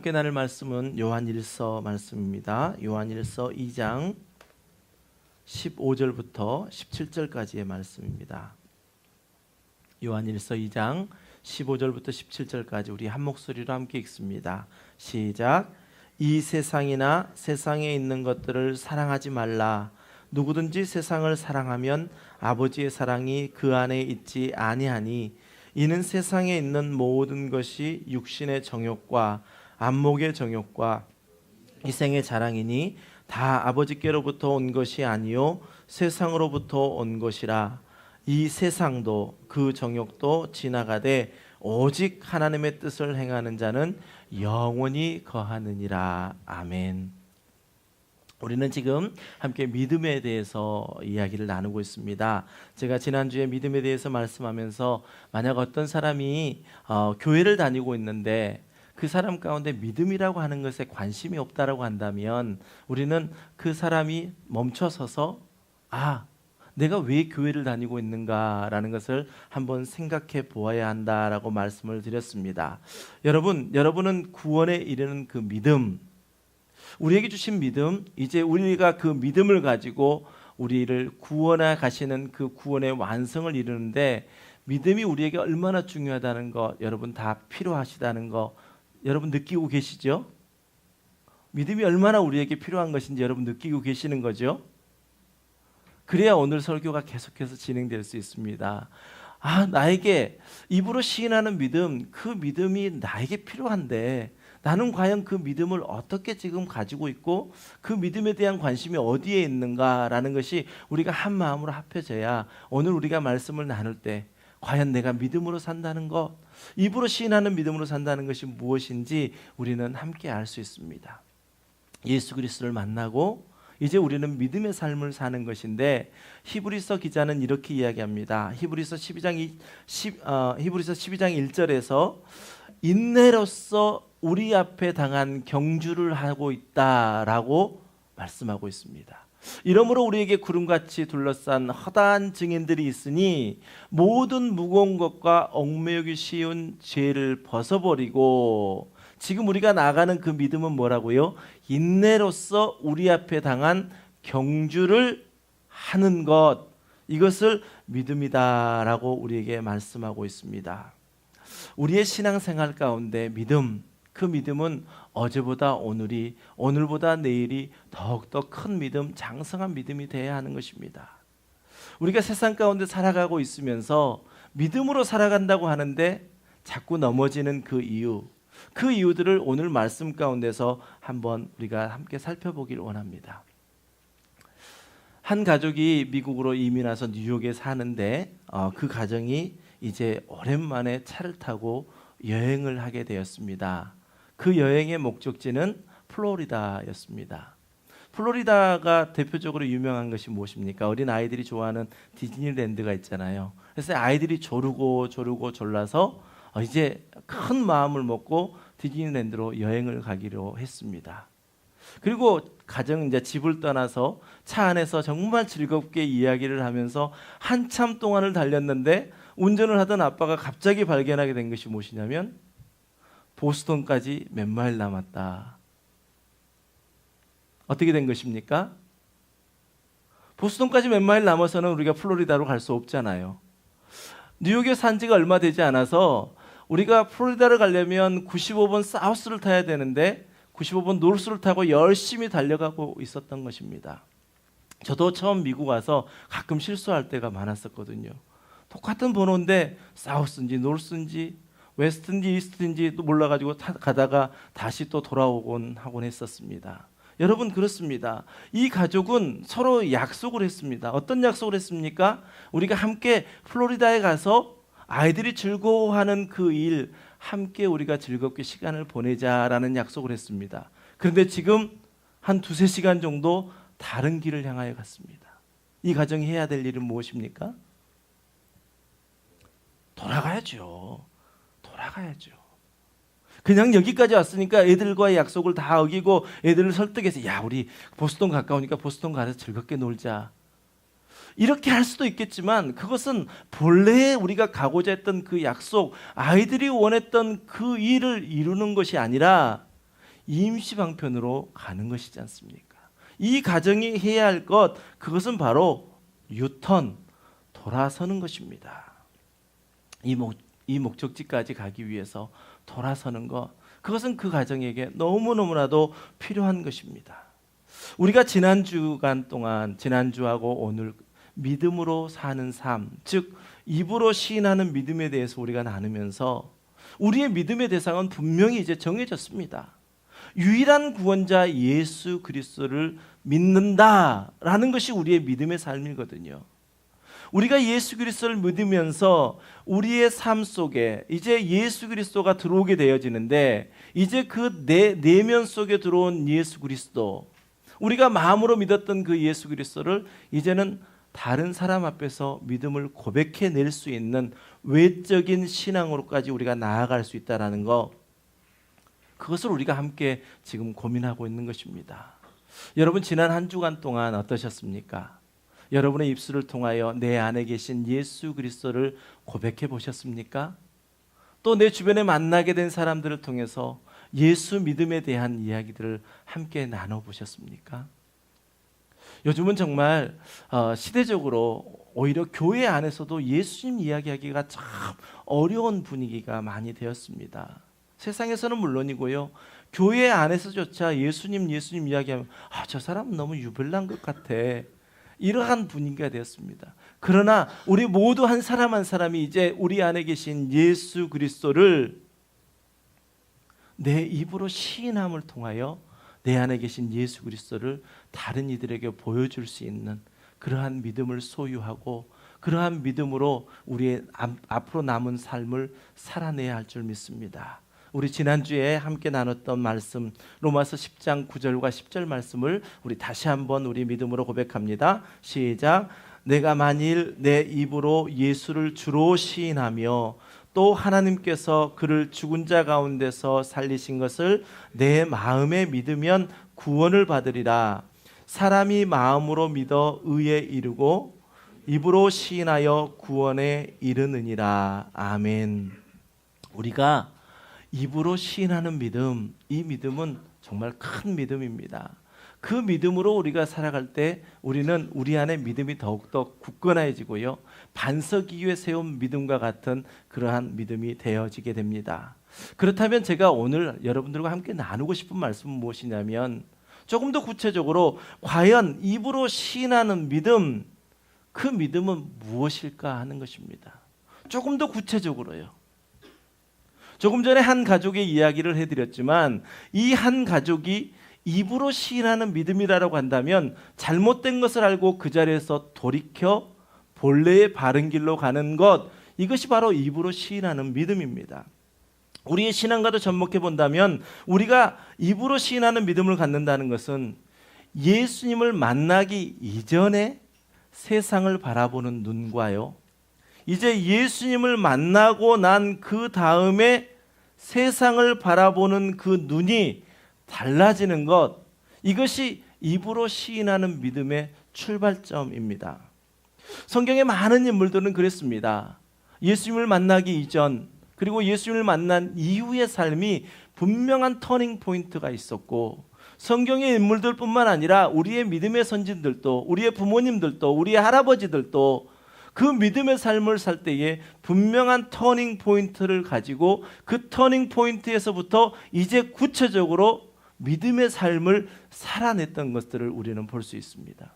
함께 나눌 말씀은 요한일서 말씀입니다. 요한일서 2장 15절부터 17절까지의 말씀입니다. 요한일서 2장 15절부터 17절까지 우리 한 목소리로 함께 읽습니다. 시작. 이 세상이나 세상에 있는 것들을 사랑하지 말라. 누구든지 세상을 사랑하면 아버지의 사랑이 그 안에 있지 아니하니 이는 세상에 있는 모든 것이 육신의 정욕과 안목의 정욕과 이생의 자랑이니 다 아버지께로부터 온 것이 아니요 세상으로부터 온 것이라. 이 세상도 그 정욕도 지나가되 오직 하나님의 뜻을 행하는 자는 영원히 거하느니라. 아멘. 우리는 지금 함께 믿음에 대해서 이야기를 나누고 있습니다. 제가 지난주에 믿음에 대해서 말씀하면서 만약 어떤 사람이 교회를 다니고 있는데 그 사람 가운데 믿음이라고 하는 것에 관심이 없다라고 한다면 우리는 그 사람이 멈춰서서 내가 왜 교회를 다니고 있는가라는 것을 한번 생각해 보아야 한다라고 말씀을 드렸습니다. 여러분은 구원에 이르는 그 믿음, 우리에게 주신 믿음, 이제 우리가 그 믿음을 가지고 우리를 구원해 가시는 그 구원의 완성을 이루는데 믿음이 우리에게 얼마나 중요하다는 거 여러분 다 필요하시다는 거 여러분 느끼고 계시죠? 믿음이 얼마나 우리에게 필요한 것인지 여러분 느끼고 계시는 거죠? 그래야 오늘 설교가 계속해서 진행될 수 있습니다. 나에게 입으로 시인하는 믿음, 그 믿음이 나에게 필요한데 나는 과연 그 믿음을 어떻게 지금 가지고 있고 그 믿음에 대한 관심이 어디에 있는가라는 것이 우리가 한 마음으로 합해져야 오늘 우리가 말씀을 나눌 때 과연 내가 믿음으로 산다는 것, 입으로 시인하는 믿음으로 산다는 것이 무엇인지 우리는 함께 알 수 있습니다. 예수 그리스도를 만나고 이제 우리는 믿음의 삶을 사는 것인데 히브리서 기자는 이렇게 이야기합니다. 히브리서 12장 1절에서 인내로서 우리 앞에 당한 경주를 하고 있다라고 말씀하고 있습니다. 이러므로 우리에게 구름같이 둘러싼 허다한 증인들이 있으니 모든 무거운 것과 얽매이기 쉬운 죄를 벗어버리고, 지금 우리가 나가는 그 믿음은 뭐라고요? 인내로서 우리 앞에 당한 경주를 하는 것, 이것을 믿음이다라고 우리에게 말씀하고 있습니다. 우리의 신앙생활 가운데 믿음, 그 믿음은 어제보다 오늘이, 오늘보다 내일이 더욱더 큰 믿음, 장성한 믿음이 되어야 하는 것입니다. 우리가 세상 가운데 살아가고 있으면서 믿음으로 살아간다고 하는데 자꾸 넘어지는 그 이유들을 오늘 말씀 가운데서 한번 우리가 함께 살펴보길 원합니다. 한 가족이 미국으로 이민 와서 뉴욕에 사는데 그 가정이 이제 오랜만에 차를 타고 여행을 하게 되었습니다. 그 여행의 목적지는 플로리다였습니다. 플로리다가 대표적으로 유명한 것이 무엇입니까? 어린 아이들이 좋아하는 디즈니랜드가 있잖아요. 그래서 아이들이 조르고 졸라서 이제 큰 마음을 먹고 디즈니랜드로 여행을 가기로 했습니다. 그리고 가정 이제 집을 떠나서 차 안에서 정말 즐겁게 이야기를 하면서 한참 동안을 달렸는데 운전을 하던 아빠가 갑자기 발견하게 된 것이 무엇이냐면 보스턴까지 몇 마일 남았다. 어떻게 된 것입니까? 보스턴까지 몇 마일 남아서는 우리가 플로리다로 갈 수 없잖아요. 뉴욕에 산 지가 얼마 되지 않아서 우리가 플로리다를 가려면 95번 사우스를 타야 되는데 95번 노스를 타고 열심히 달려가고 있었던 것입니다. 저도 처음 미국 와서 가끔 실수할 때가 많았었거든요. 똑같은 번호인데 사우스인지 노스인지 웨스트인지 이스트인지 또 몰라가지고 가다가 다시 또 돌아오곤 하곤 했었습니다. 여러분 그렇습니다. 이 가족은 서로 약속을 했습니다. 어떤 약속을 했습니까? 우리가 함께 플로리다에 가서 아이들이 즐거워하는 그 일 함께 우리가 즐겁게 시간을 보내자라는 약속을 했습니다. 그런데 지금 한 2-3시간 정도 다른 길을 향하여 갔습니다. 이 가정이 해야 될 일은 무엇입니까? 돌아가야죠. 그냥 여기까지 왔으니까 애들과의 약속을 다 어기고 애들을 설득해서 우리 보스턴 가까우니까 보스턴 가서 즐겁게 놀자. 이렇게 할 수도 있겠지만 그것은 본래 우리가 가고자 했던 그 약속, 아이들이 원했던 그 일을 이루는 것이 아니라 임시 방편으로 가는 것이지 않습니까? 이 가정이 해야 할 것, 그것은 바로 유턴, 돌아서는 것입니다. 이 목적지까지 가기 위해서 돌아서는 것, 그것은 그 가정에게 너무너무나도 필요한 것입니다. 우리가 지난 주간 동안, 지난주하고 오늘 믿음으로 사는 삶, 즉 입으로 시인하는 믿음에 대해서 우리가 나누면서 우리의 믿음의 대상은 분명히 이제 정해졌습니다. 유일한 구원자 예수 그리스도를 믿는다라는 것이 우리의 믿음의 삶이거든요. 우리가 예수 그리스도를 믿으면서 우리의 삶 속에 이제 예수 그리스도가 들어오게 되어지는데, 이제 그 내면 속에 들어온 예수 그리스도, 우리가 마음으로 믿었던 그 예수 그리스도를 이제는 다른 사람 앞에서 믿음을 고백해 낼 수 있는 외적인 신앙으로까지 우리가 나아갈 수 있다는 것, 그것을 우리가 함께 지금 고민하고 있는 것입니다. 여러분, 지난 한 주간 동안 어떠셨습니까? 여러분의 입술을 통하여 내 안에 계신 예수 그리스도를 고백해 보셨습니까? 또 내 주변에 만나게 된 사람들을 통해서 예수 믿음에 대한 이야기들을 함께 나눠보셨습니까? 요즘은 정말 시대적으로 오히려 교회 안에서도 예수님 이야기하기가 참 어려운 분위기가 많이 되었습니다. 세상에서는 물론이고요, 교회 안에서조차 예수님 이야기하면 저 사람은 너무 유별난 것 같아, 이러한 분위기가 되었습니다. 그러나 우리 모두 한 사람 한 사람이 이제 우리 안에 계신 예수 그리스도를 내 입으로 시인함을 통하여 내 안에 계신 예수 그리스도를 다른 이들에게 보여줄 수 있는 그러한 믿음을 소유하고, 그러한 믿음으로 우리의 앞으로 남은 삶을 살아내야 할 줄 믿습니다. 우리 지난주에 함께 나눴던 말씀, 로마서 10장 9절과 10절 말씀을 우리 다시 한번 우리 믿음으로 고백합니다. 시작. 내가 만일 내 입으로 예수를 주로 시인하며 또 하나님께서 그를 죽은 자 가운데서 살리신 것을 내 마음에 믿으면 구원을 받으리라. 사람이 마음으로 믿어 의에 이르고 입으로 시인하여 구원에 이르느니라. 아멘. 우리가 입으로 시인하는 믿음, 이 믿음은 정말 큰 믿음입니다. 그 믿음으로 우리가 살아갈 때 우리는 우리 안에 믿음이 더욱더 굳건해지고요, 반석 위에 세운 믿음과 같은 그러한 믿음이 되어지게 됩니다. 그렇다면 제가 오늘 여러분들과 함께 나누고 싶은 말씀은 무엇이냐면, 조금 더 구체적으로 과연 입으로 시인하는 믿음, 그 믿음은 무엇일까 하는 것입니다. 조금 더 구체적으로요. 조금 전에 한 가족의 이야기를 해드렸지만, 이 한 가족이 입으로 시인하는 믿음이라고 한다면 잘못된 것을 알고 그 자리에서 돌이켜 본래의 바른 길로 가는 것, 이것이 바로 입으로 시인하는 믿음입니다. 우리의 신앙과도 접목해 본다면 우리가 입으로 시인하는 믿음을 갖는다는 것은 예수님을 만나기 이전에 세상을 바라보는 눈과요, 이제 예수님을 만나고 난 그 다음에 세상을 바라보는 그 눈이 달라지는 것, 이것이 입으로 시인하는 믿음의 출발점입니다. 성경의 많은 인물들은 그랬습니다. 예수님을 만나기 이전 그리고 예수님을 만난 이후의 삶이 분명한 터닝 포인트가 있었고, 성경의 인물들뿐만 아니라 우리의 믿음의 선진들도, 우리의 부모님들도, 우리의 할아버지들도 그 믿음의 삶을 살 때에 분명한 터닝 포인트를 가지고 그 터닝 포인트에서부터 이제 구체적으로 믿음의 삶을 살아냈던 것들을 우리는 볼 수 있습니다.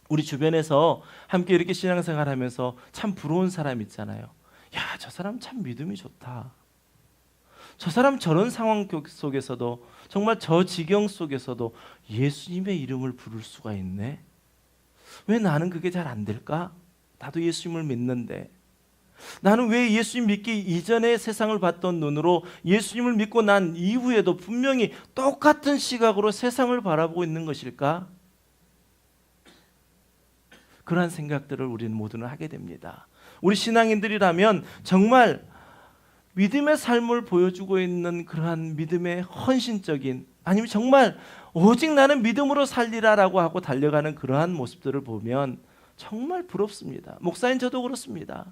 우리 주변에서 함께 이렇게 신앙생활하면서 참 부러운 사람 있잖아요. 야, 저 사람 참 믿음이 좋다. 저 사람 저런 상황 속에서도, 정말 저 지경 속에서도 예수님의 이름을 부를 수가 있네. 왜 나는 그게 잘 안 될까? 나도 예수님을 믿는데. 나는 왜 예수님 믿기 이전에 세상을 봤던 눈으로 예수님을 믿고 난 이후에도 분명히 똑같은 시각으로 세상을 바라보고 있는 것일까? 그러한 생각들을 우리는 모두는 하게 됩니다. 우리 신앙인들이라면 정말 믿음의 삶을 보여주고 있는 그러한 믿음의 헌신적인, 아니면 정말 오직 나는 믿음으로 살리라라고 하고 달려가는 그러한 모습들을 보면 정말 부럽습니다. 목사인 저도 그렇습니다.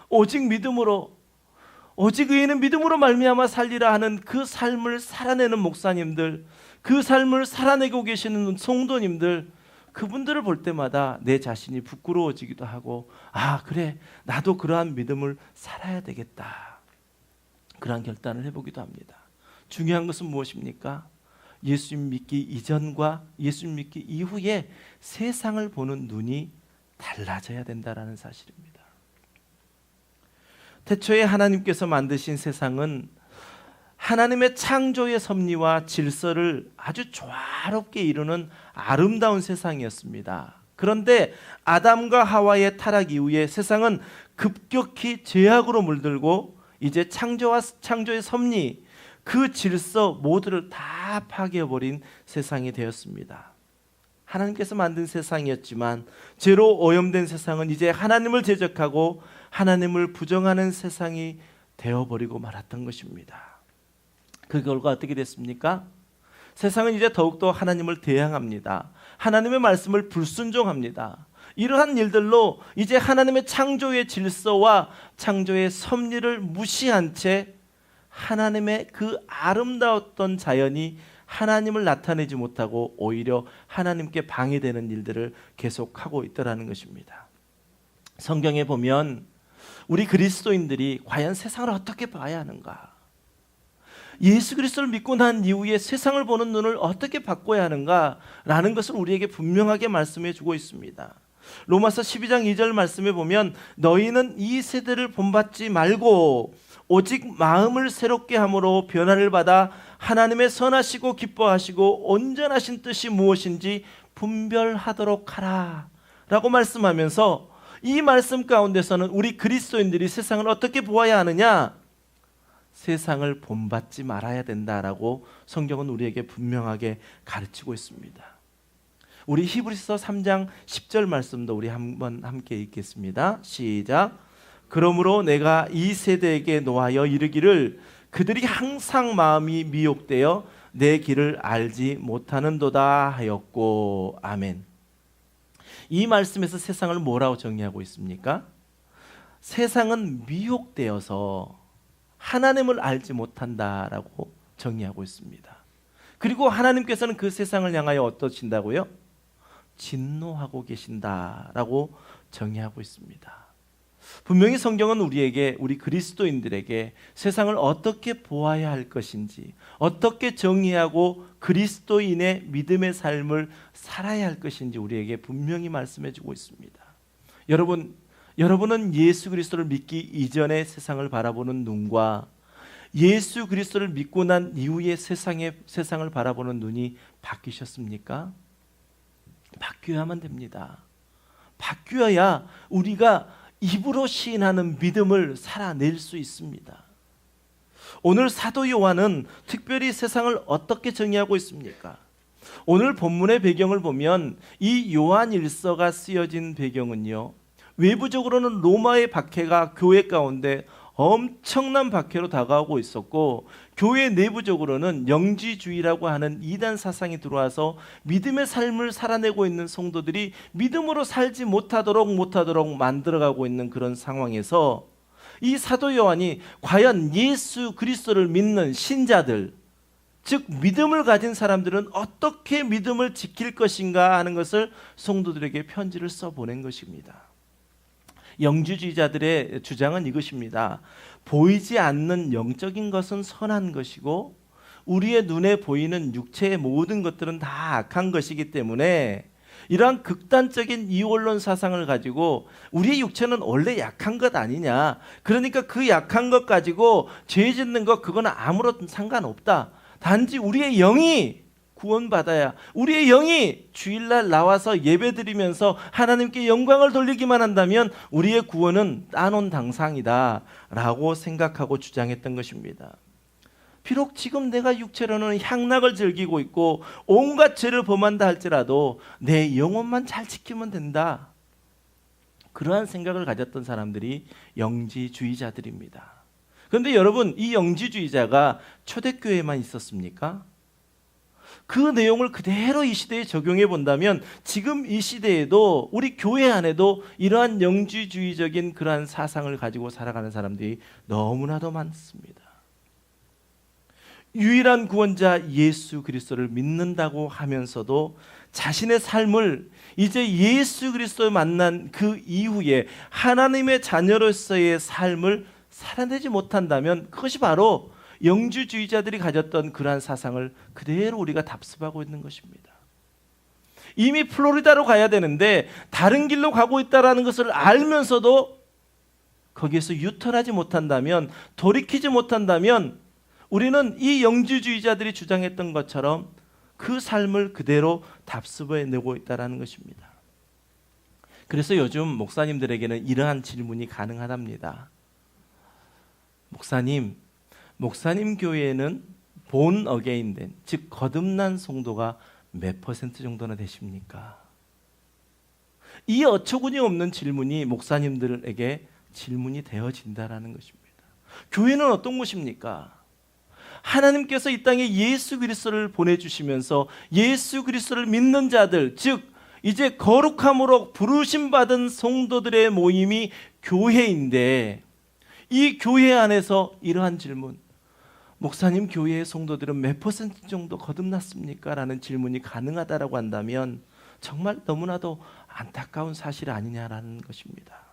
오직 믿음으로, 오직 의인은 믿음으로 말미암아 살리라 하는 그 삶을 살아내는 목사님들, 그 삶을 살아내고 계시는 성도님들, 그분들을 볼 때마다 내 자신이 부끄러워지기도 하고, 아 그래 나도 그러한 믿음을 살아야 되겠다, 그러한 결단을 해보기도 합니다. 중요한 것은 무엇입니까? 예수님 믿기 이전과 예수님 믿기 이후에 세상을 보는 눈이 달라져야 된다는 사실입니다. 태초에 하나님께서 만드신 세상은 하나님의 창조의 섭리와 질서를 아주 조화롭게 이루는 아름다운 세상이었습니다. 그런데 아담과 하와의 타락 이후에 세상은 급격히 죄악으로 물들고 이제 창조의 섭리, 그 질서 모두를 다 파괴해버린 세상이 되었습니다. 하나님께서 만든 세상이었지만 죄로 오염된 세상은 이제 하나님을 대적하고 하나님을 부정하는 세상이 되어버리고 말았던 것입니다. 그 결과 어떻게 됐습니까? 세상은 이제 더욱더 하나님을 대항합니다. 하나님의 말씀을 불순종합니다. 이러한 일들로 이제 하나님의 창조의 질서와 창조의 섭리를 무시한 채 하나님의 그 아름다웠던 자연이 하나님을 나타내지 못하고 오히려 하나님께 방해되는 일들을 계속하고 있더라는 것입니다. 성경에 보면 우리 그리스도인들이 과연 세상을 어떻게 봐야 하는가? 예수 그리스도를 믿고 난 이후에 세상을 보는 눈을 어떻게 바꿔야 하는가라는 것을 우리에게 분명하게 말씀해 주고 있습니다. 로마서 12장 2절 말씀에 보면 너희는 이 세대를 본받지 말고 오직 마음을 새롭게 함으로 변화를 받아 하나님의 선하시고 기뻐하시고 온전하신 뜻이 무엇인지 분별하도록 하라 라고 말씀하면서, 이 말씀 가운데서는 우리 그리스도인들이 세상을 어떻게 보아야 하느냐? 세상을 본받지 말아야 된다라고 성경은 우리에게 분명하게 가르치고 있습니다. 우리 히브리서 3장 10절 말씀도 우리 한번 함께 읽겠습니다. 시작. 그러므로 내가 이 세대에게 노하여 이르기를 그들이 항상 마음이 미혹되어 내 길을 알지 못하는도다 하였고. 아멘. 이 말씀에서 세상을 뭐라고 정의하고 있습니까? 세상은 미혹되어서 하나님을 알지 못한다라고 정의하고 있습니다. 그리고 하나님께서는 그 세상을 향하여 어떠신다고요? 진노하고 계신다라고 정의하고 있습니다. 분명히 성경은 우리에게, 우리 그리스도인들에게 세상을 어떻게 보아야 할 것인지, 어떻게 정의하고 그리스도인의 믿음의 삶을 살아야 할 것인지 우리에게 분명히 말씀해 주고 있습니다. 여러분은 예수 그리스도를 믿기 이전의 세상을 바라보는 눈과 예수 그리스도를 믿고 난 이후의 세상을 바라보는 눈이 바뀌셨습니까? 바뀌어야만 됩니다. 바뀌어야 우리가 입으로 시인하는 믿음을 살아낼 수 있습니다. 오늘 사도 요한은 특별히 세상을 어떻게 정의하고 있습니까? 오늘 본문의 배경을 보면 이 요한일서가 쓰여진 배경은요, 외부적으로는 로마의 박해가 교회 가운데 엄청난 박해로 다가오고 있었고, 교회 내부적으로는 영지주의라고 하는 이단 사상이 들어와서 믿음의 삶을 살아내고 있는 성도들이 믿음으로 살지 못하도록 만들어가고 있는 그런 상황에서 이 사도 요한이 과연 예수 그리스도를 믿는 신자들, 즉 믿음을 가진 사람들은 어떻게 믿음을 지킬 것인가 하는 것을 성도들에게 편지를 써보낸 것입니다. 영지주의자들의 주장은 이것입니다. 보이지 않는 영적인 것은 선한 것이고 우리의 눈에 보이는 육체의 모든 것들은 다 악한 것이기 때문에 이러한 극단적인 이원론 사상을 가지고 우리의 육체는 원래 약한 것 아니냐, 그러니까 그 약한 것 가지고 죄 짓는 것 그거는 아무런 상관없다, 단지 우리의 영이 구원받아야, 우리의 영이 주일날 나와서 예배드리면서 하나님께 영광을 돌리기만 한다면 우리의 구원은 따놓은 당상이다 라고 생각하고 주장했던 것입니다. 비록 지금 내가 육체로는 향락을 즐기고 있고 온갖 죄를 범한다 할지라도 내 영혼만 잘 지키면 된다, 그러한 생각을 가졌던 사람들이 영지주의자들입니다. 그런데 여러분, 이 영지주의자가 초대교회에만 있었습니까? 그 내용을 그대로 이 시대에 적용해 본다면 지금 이 시대에도 우리 교회 안에도 이러한 영지주의적인 그러한 사상을 가지고 살아가는 사람들이 너무나도 많습니다. 유일한 구원자 예수 그리스도를 믿는다고 하면서도 자신의 삶을 이제 예수 그리스도를 만난 그 이후에 하나님의 자녀로서의 삶을 살아내지 못한다면 그것이 바로 영주주의자들이 가졌던 그러한 사상을 그대로 우리가 답습하고 있는 것입니다. 이미 플로리다로 가야 되는데 다른 길로 가고 있다는 것을 알면서도 거기에서 유턴하지 못한다면, 돌이키지 못한다면 우리는 이 영주주의자들이 주장했던 것처럼 그 삶을 그대로 답습해내고 있다는 것입니다. 그래서 요즘 목사님들에게는 이러한 질문이 가능하답니다. 목사님 교회에는 본 어게인된, 즉 거듭난 성도가 몇 퍼센트 정도나 되십니까? 이 어처구니 없는 질문이 목사님들에게 질문이 되어진다라는 것입니다. 교회는 어떤 곳입니까? 하나님께서 이 땅에 예수 그리스도를 보내주시면서 예수 그리스도를 믿는 자들, 즉 이제 거룩함으로 부르심 받은 성도들의 모임이 교회인데, 이 교회 안에서 이러한 질문, 목사님 교회의 성도들은 몇 퍼센트 정도 거듭났습니까? 라는 질문이 가능하다라고 한다면 정말 너무나도 안타까운 사실 아니냐라는 것입니다.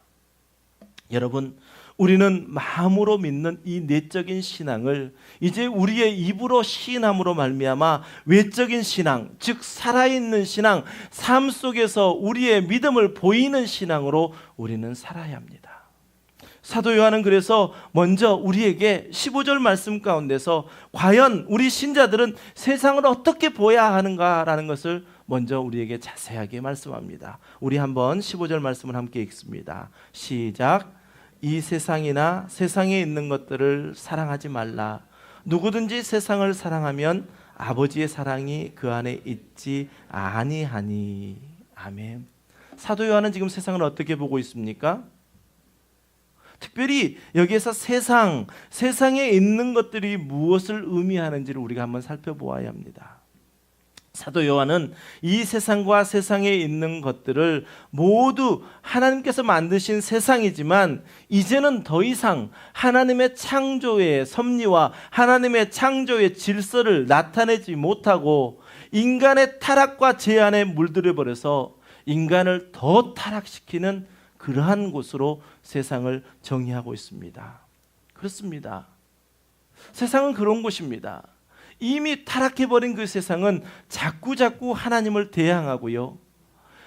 여러분, 우리는 마음으로 믿는 이 내적인 신앙을 이제 우리의 입으로 시인함으로 말미암아 외적인 신앙, 즉 살아있는 신앙, 삶 속에서 우리의 믿음을 보이는 신앙으로 우리는 살아야 합니다. 사도 요한은 그래서 먼저 우리에게 15절 말씀 가운데서 과연 우리 신자들은 세상을 어떻게 보아야 하는가라는 것을 먼저 우리에게 자세하게 말씀합니다. 우리 한번 15절 말씀을 함께 읽습니다. 시작. 이 세상이나 세상에 있는 것들을 사랑하지 말라. 누구든지 세상을 사랑하면 아버지의 사랑이 그 안에 있지 아니하니. 아멘. 사도 요한은 지금 세상을 어떻게 보고 있습니까? 특별히 여기에서 세상에 있는 것들이 무엇을 의미하는지를 우리가 한번 살펴보아야 합니다. 사도 요한은 이 세상과 세상에 있는 것들을 모두 하나님께서 만드신 세상이지만 이제는 더 이상 하나님의 창조의 섭리와 하나님의 창조의 질서를 나타내지 못하고 인간의 타락과 죄안에 물들여 버려서 인간을 더 타락시키는 그러한 곳으로 세상을 정의하고 있습니다. 그렇습니다. 세상은 그런 곳입니다. 이미 타락해버린 그 세상은 자꾸 하나님을 대항하고요,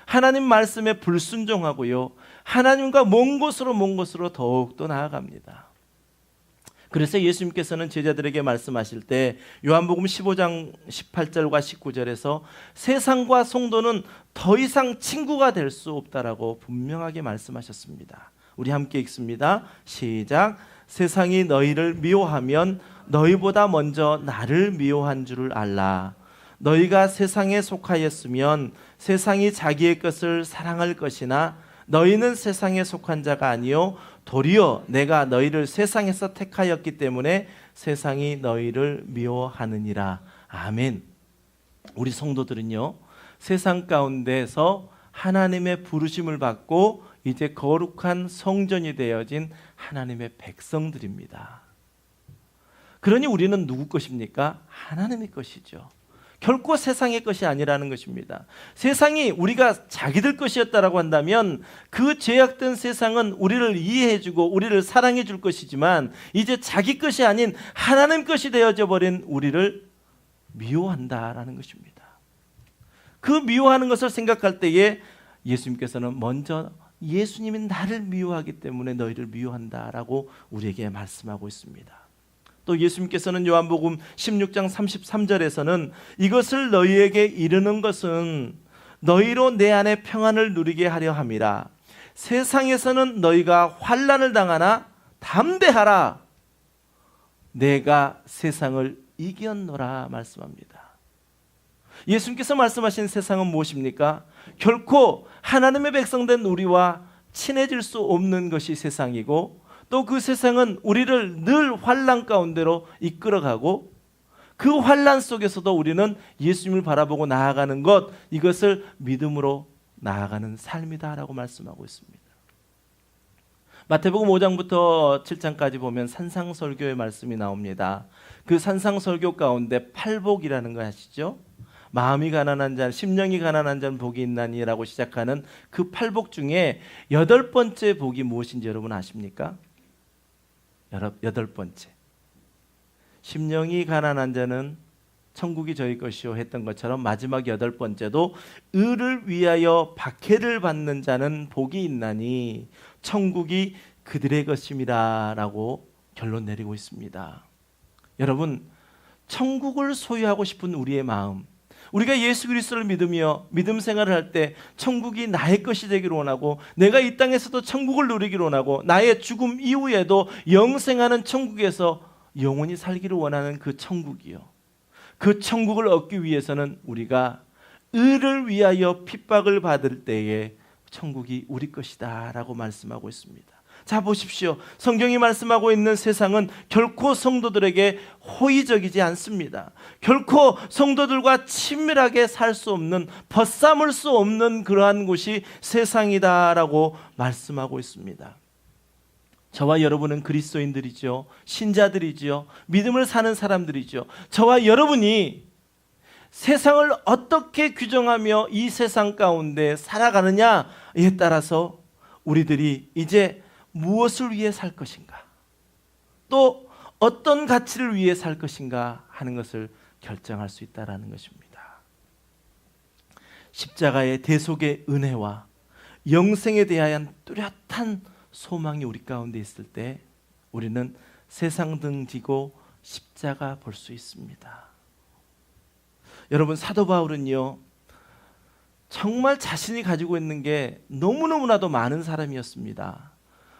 하나님 말씀에 불순종하고요, 하나님과 먼 곳으로 더욱더 나아갑니다. 그래서 예수님께서는 제자들에게 말씀하실 때 요한복음 15장 18절과 19절에서 세상과 성도는 더 이상 친구가 될 수 없다라고 분명하게 말씀하셨습니다. 우리 함께 읽습니다. 시작. 세상이 너희를 미워하면 너희보다 먼저 나를 미워한 줄을 알라. 너희가 세상에 속하였으면 세상이 자기의 것을 사랑할 것이나 너희는 세상에 속한 자가 아니요 도리어 내가 너희를 세상에서 택하였기 때문에 세상이 너희를 미워하느니라. 아멘. 우리 성도들은요, 세상 가운데서 하나님의 부르심을 받고 이제 거룩한 성전이 되어진 하나님의 백성들입니다. 그러니 우리는 누구 것입니까? 하나님의 것이죠. 결코 세상의 것이 아니라는 것입니다. 세상이 우리가 자기들 것이었다라고 한다면 그 죄악된 세상은 우리를 이해해주고 우리를 사랑해줄 것이지만 이제 자기 것이 아닌 하나님 것이 되어져 버린 우리를 미워한다라는 것입니다. 그 미워하는 것을 생각할 때에 예수님께서는 먼저 예수님이 나를 미워하기 때문에 너희를 미워한다라고 우리에게 말씀하고 있습니다. 또 예수님께서는 요한복음 16장 33절에서는 이것을 너희에게 이르는 것은 너희로 내 안에 평안을 누리게 하려 함이라. 세상에서는 너희가 환난을 당하나 담대하라. 내가 세상을 이겼노라 말씀합니다. 예수님께서 말씀하신 세상은 무엇입니까? 결코 하나님의 백성된 우리와 친해질 수 없는 것이 세상이고 또 그 세상은 우리를 늘 환난 가운데로 이끌어가고 그 환난 속에서도 우리는 예수님을 바라보고 나아가는 것, 이것을 믿음으로 나아가는 삶이다라고 말씀하고 있습니다. 마태복음 5장부터 7장까지 보면 산상설교의 말씀이 나옵니다. 그 산상설교 가운데 팔복이라는 거 아시죠? 마음이 가난한 자, 심령이 가난한 자는 복이 있나니라고 시작하는 그 팔복 중에 8번째 복이 무엇인지 여러분 아십니까? 8번째. 심령이 가난한 자는 천국이 저희 것이요 했던 것처럼 마지막 8번째도 의를 위하여 박해를 받는 자는 복이 있나니 천국이 그들의 것임이라 라고 결론 내리고 있습니다. 여러분, 천국을 소유하고 싶은 우리의 마음, 우리가 예수 그리스도를 믿으며 믿음 생활을 할 때 천국이 나의 것이 되기를 원하고, 내가 이 땅에서도 천국을 누리기를 원하고, 나의 죽음 이후에도 영생하는 천국에서 영원히 살기를 원하는 그 천국이요, 그 천국을 얻기 위해서는 우리가 의를 위하여 핍박을 받을 때에 천국이 우리 것이다 라고 말씀하고 있습니다. 자, 보십시오. 성경이 말씀하고 있는 세상은 결코 성도들에게 호의적이지 않습니다. 결코 성도들과 친밀하게 살 수 없는, 벗삼을 수 없는 그러한 곳이 세상이다라고 말씀하고 있습니다. 저와 여러분은 그리스도인들이죠. 신자들이죠. 믿음을 사는 사람들이죠. 저와 여러분이 세상을 어떻게 규정하며 이 세상 가운데 살아가느냐에 따라서 우리들이 이제 무엇을 위해 살 것인가, 또 어떤 가치를 위해 살 것인가 하는 것을 결정할 수 있다는 것입니다. 십자가의 대속의 은혜와 영생에 대한 뚜렷한 소망이 우리 가운데 있을 때 우리는 세상 등 지고 십자가 볼 수 있습니다. 여러분, 사도 바울은요, 정말 자신이 가지고 있는 게 너무너무나도 많은 사람이었습니다.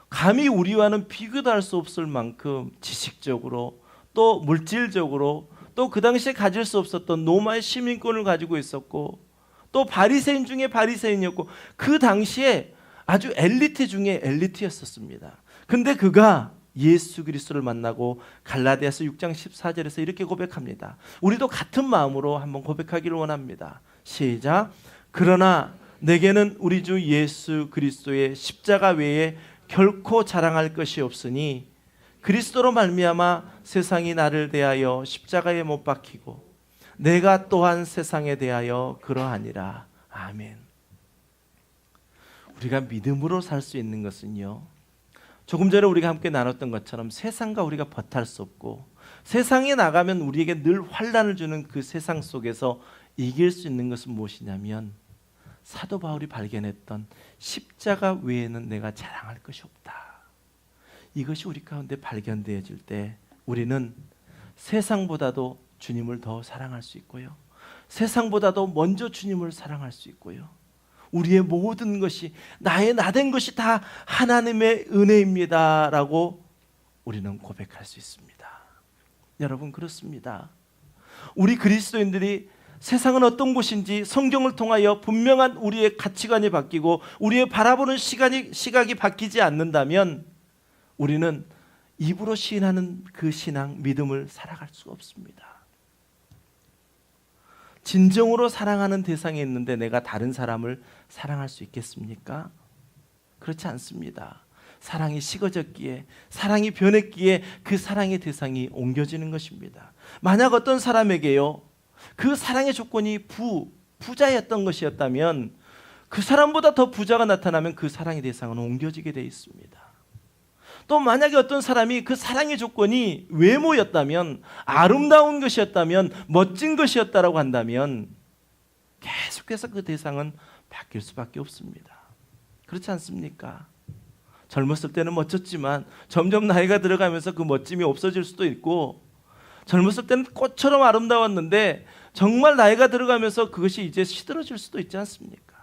감히 우리와는 비교도 할 수 없을 만큼 지식적으로, 또 물질적으로, 또 그 당시에 가질 수 없었던 로마의 시민권을 가지고 있었고, 또 바리새인 중에 바리새인이었고, 그 당시에 아주 엘리트 중에 엘리트였었습니다. 근데 그가 예수 그리스도를 만나고 갈라디아서 6장 14절에서 이렇게 고백합니다. 우리도 같은 마음으로 한번 고백하기를 원합니다. 시작. 그러나 내게는 우리 주 예수 그리스도의 십자가 외에 결코 자랑할 것이 없으니 그리스도로 말미암아 세상이 나를 대하여 십자가에 못 박히고 내가 또한 세상에 대하여 그러하니라. 아멘. 우리가 믿음으로 살 수 있는 것은요, 조금 전에 우리가 함께 나눴던 것처럼 세상과 우리가 버탈 수 없고, 세상에 나가면 우리에게 늘 환난을 주는 그 세상 속에서 이길 수 있는 것은 무엇이냐면, 사도 바울이 발견했던 십자가 외에는 내가 자랑할 것이 없다. 이것이 우리 가운데 발견되어질 때 우리는 세상보다도 주님을 더 사랑할 수 있고요, 세상보다도 먼저 주님을 사랑할 수 있고요, 우리의 모든 것이, 나의 나된 것이 다 하나님의 은혜입니다 라고 우리는 고백할 수 있습니다. 여러분, 그렇습니다. 우리 그리스도인들이 세상은 어떤 곳인지 성경을 통하여 분명한 우리의 가치관이 바뀌고 우리의 바라보는 시각이 바뀌지 않는다면 우리는 입으로 시인하는 그 신앙, 믿음을 살아갈 수가 없습니다. 진정으로 사랑하는 대상이 있는데 내가 다른 사람을 사랑할 수 있겠습니까? 그렇지 않습니다. 사랑이 식어졌기에, 사랑이 변했기에 그 사랑의 대상이 옮겨지는 것입니다. 만약 어떤 사람에게요, 그 사랑의 조건이 부자였던 것이었다면 그 사람보다 더 부자가 나타나면 그 사랑의 대상은 옮겨지게 되어 있습니다. 또 만약에 어떤 사람이 그 사랑의 조건이 외모였다면, 아름다운 것이었다면, 멋진 것이었다라고 한다면 계속해서 그 대상은 바뀔 수밖에 없습니다. 그렇지 않습니까? 젊었을 때는 멋졌지만 점점 나이가 들어가면서 그 멋짐이 없어질 수도 있고, 젊었을 때는 꽃처럼 아름다웠는데 정말 나이가 들어가면서 그것이 이제 시들어질 수도 있지 않습니까?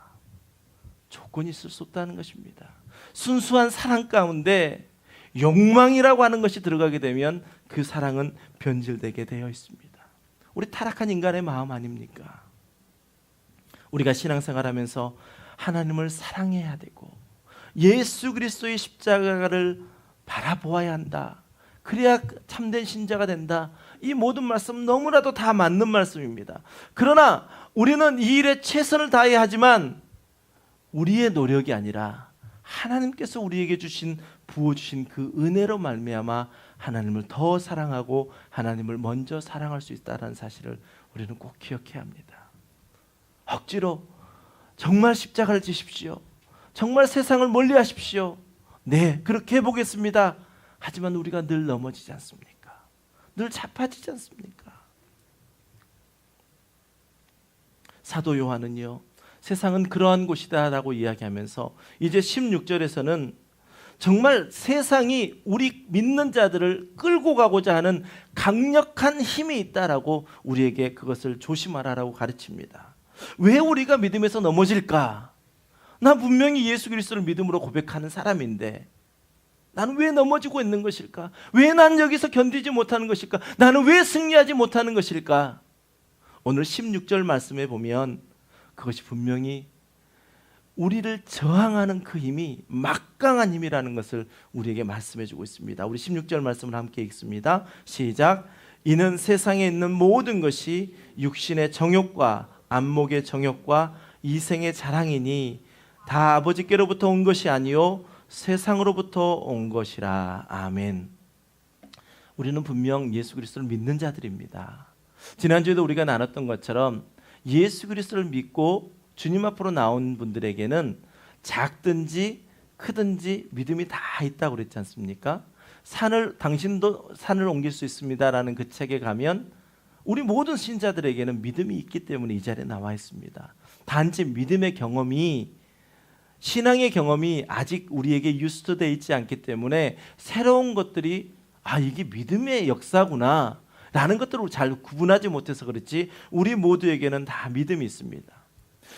조건이 있을 수 없다는 것입니다. 순수한 사랑 가운데 욕망이라고 하는 것이 들어가게 되면 그 사랑은 변질되게 되어 있습니다. 우리 타락한 인간의 마음 아닙니까? 우리가 신앙생활하면서 하나님을 사랑해야 되고 예수 그리스도의 십자가를 바라보아야 한다. 그래야 참된 신자가 된다. 이 모든 말씀 너무나도 다 맞는 말씀입니다. 그러나 우리는 이 일에 최선을 다해야 하지만 우리의 노력이 아니라 하나님께서 우리에게 부어주신 그 은혜로 말미암아 하나님을 더 사랑하고 하나님을 먼저 사랑할 수 있다는 사실을 우리는 꼭 기억해야 합니다. 억지로 정말 십자가를 지십시오. 정말 세상을 멀리 하십시오. 네, 그렇게 해보겠습니다. 하지만 우리가 늘 넘어지지 않습니까? 늘 자빠지지 않습니까? 사도 요한은요, 세상은 그러한 곳이다라고 이야기하면서 이제 16절에서는 정말 세상이 우리 믿는 자들을 끌고 가고자 하는 강력한 힘이 있다라고 우리에게 그것을 조심하라라고 가르칩니다. 왜 우리가 믿음에서 넘어질까? 나 분명히 예수 그리스도를 믿음으로 고백하는 사람인데 나는 왜 넘어지고 있는 것일까? 왜 난 여기서 견디지 못하는 것일까? 나는 왜 승리하지 못하는 것일까? 오늘 16절 말씀에 보면 그것이 분명히 우리를 저항하는 그 힘이 막강한 힘이라는 것을 우리에게 말씀해 주고 있습니다. 우리 16절 말씀을 함께 읽습니다. 시작. 이는 세상에 있는 모든 것이 육신의 정욕과 안목의 정욕과 이생의 자랑이니 다 아버지께로부터 온 것이 아니요 세상으로부터 온 것이라. 아멘. 우리는 분명 예수 그리스도를 믿는 자들입니다. 지난주에도 우리가 나눴던 것처럼 예수 그리스도를 믿고 주님 앞으로 나온 분들에게는 작든지 크든지 믿음이 다 있다고 그랬지 않습니까? 당신도 산을 옮길 수 있습니다라는 그 책에 가면 우리 모든 신자들에게는 믿음이 있기 때문에 이 자리에 나와 있습니다. 단지 믿음의 경험이, 신앙의 경험이 아직 우리에게 유스트되어 있지 않기 때문에 새로운 것들이 이게 믿음의 역사구나 라는 것들을 잘 구분하지 못해서 그렇지 우리 모두에게는 다 믿음이 있습니다.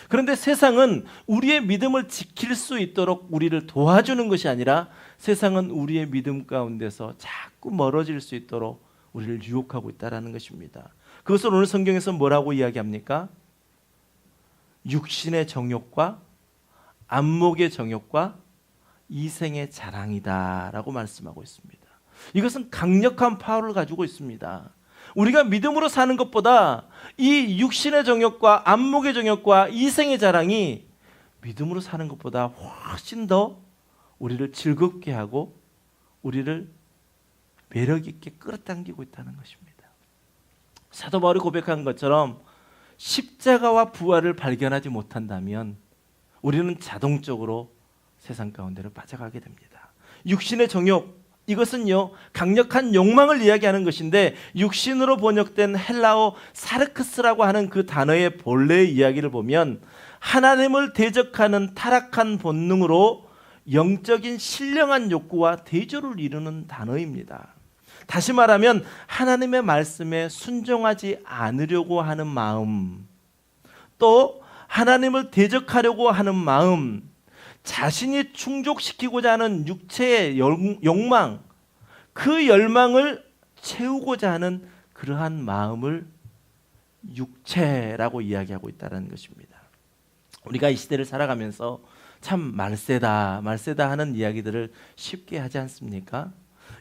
그런데 세상은 우리의 믿음을 지킬 수 있도록 우리를 도와주는 것이 아니라 세상은 우리의 믿음 가운데서 자꾸 멀어질 수 있도록 우리를 유혹하고 있다는 것입니다. 그것을 오늘 성경에서 뭐라고 이야기합니까? 육신의 정욕과 안목의 정욕과 이생의 자랑이다 라고 말씀하고 있습니다. 이것은 강력한 파워를 가지고 있습니다. 우리가 믿음으로 사는 것보다 이 육신의 정욕과 안목의 정욕과 이생의 자랑이 믿음으로 사는 것보다 훨씬 더 우리를 즐겁게 하고 우리를 매력 있게 끌어당기고 있다는 것입니다. 사도 바울이 고백한 것처럼 십자가와 부활을 발견하지 못한다면 우리는 자동적으로 세상 가운데로 빠져가게 됩니다. 육신의 정욕, 이것은요 강력한 욕망을 이야기하는 것인데 육신으로 번역된 헬라어 사르크스라고 하는 그 단어의 본래의 이야기를 보면 하나님을 대적하는 타락한 본능으로 영적인 신령한 욕구와 대조를 이루는 단어입니다. 다시 말하면 하나님의 말씀에 순종하지 않으려고 하는 마음, 또 하나님을 대적하려고 하는 마음, 자신이 충족시키고자 하는 육체의 욕망, 그 열망을 채우고자 하는 그러한 마음을 육체라고 이야기하고 있다는 것입니다. 우리가 이 시대를 살아가면서 참 말세다 하는 이야기들을 쉽게 하지 않습니까?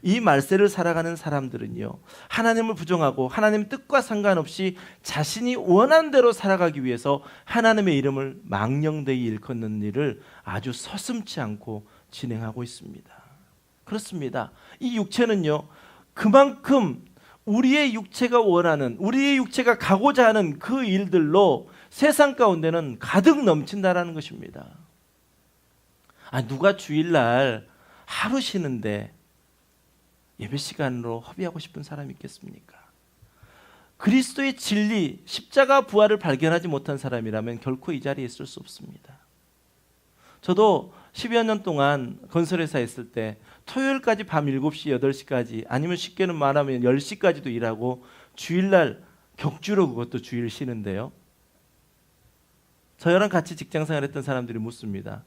이 말세를 살아가는 사람들은요 하나님을 부정하고 하나님 뜻과 상관없이 자신이 원하는 대로 살아가기 위해서 하나님의 이름을 망령되이 일컫는 일을 아주 서슴지 않고 진행하고 있습니다. 그렇습니다. 이 육체는요 그만큼 우리의 육체가 원하는, 우리의 육체가 가고자 하는 그 일들로 세상 가운데는 가득 넘친다라는 것입니다. 누가 주일날 하루 쉬는데 예배 시간으로 허비하고 싶은 사람이 있겠습니까? 그리스도의 진리, 십자가 부활을 발견하지 못한 사람이라면 결코 이 자리에 있을 수 없습니다. 저도 10여 년 동안 건설회사에 있을 때 토요일까지 밤 7시, 8시까지 아니면 쉽게는 말하면 10시까지도 일하고 주일날 격주로 그것도 주일 쉬는데요. 저랑 같이 직장생활 했던 사람들이 묻습니다.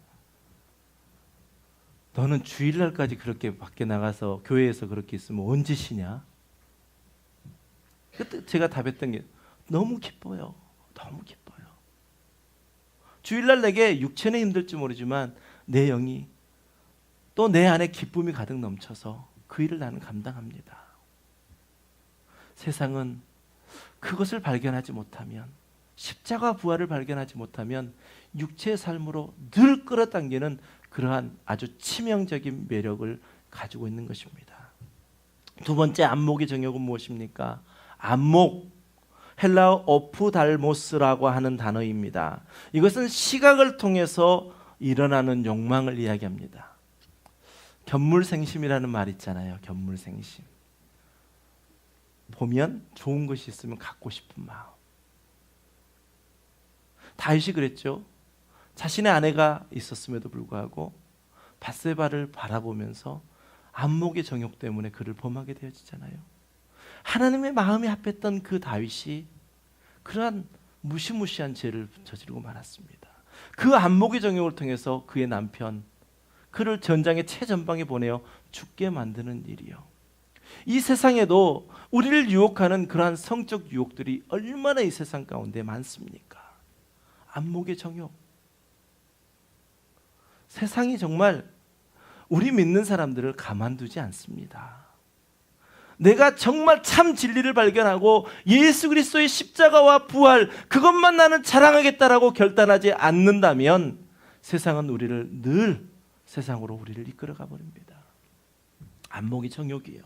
너는 주일날까지 그렇게 밖에 나가서 교회에서 그렇게 있으면 언제 쉬냐? 그때 제가 답했던 게 너무 기뻐요. 너무 기뻐요. 주일날 내게 육체는 힘들지 모르지만 내 영이 또 내 안에 기쁨이 가득 넘쳐서 그 일을 나는 감당합니다. 세상은 그것을 발견하지 못하면, 십자가 부활을 발견하지 못하면 육체의 삶으로 늘 끌어당기는 그러한 아주 치명적인 매력을 가지고 있는 것입니다. 두 번째 안목의 정욕은 무엇입니까? 안목, 헬라어 오프달모스라고 하는 단어입니다. 이것은 시각을 통해서 일어나는 욕망을 이야기합니다. 견물생심이라는 말 있잖아요. 견물생심. 보면 좋은 것이 있으면 갖고 싶은 마음. 다윗이 그랬죠. 자신의 아내가 있었음에도 불구하고 밧세바를 바라보면서 안목의 정욕 때문에 그를 범하게 되어지잖아요. 하나님의 마음이 합했던 그 다윗이 그러한 무시무시한 죄를 저지르고 말았습니다. 그 안목의 정욕을 통해서 그의 남편, 그를 전장의 최전방에 보내어 죽게 만드는 일이요. 이 세상에도 우리를 유혹하는 그러한 성적 유혹들이 얼마나 이 세상 가운데 많습니까? 안목의 정욕. 세상이 정말 우리 믿는 사람들을 가만두지 않습니다. 내가 정말 참 진리를 발견하고 예수 그리스도의 십자가와 부활, 그것만 나는 자랑하겠다라고 결단하지 않는다면 세상은 우리를 늘 세상으로 우리를 이끌어가 버립니다. 안목이 정욕이에요.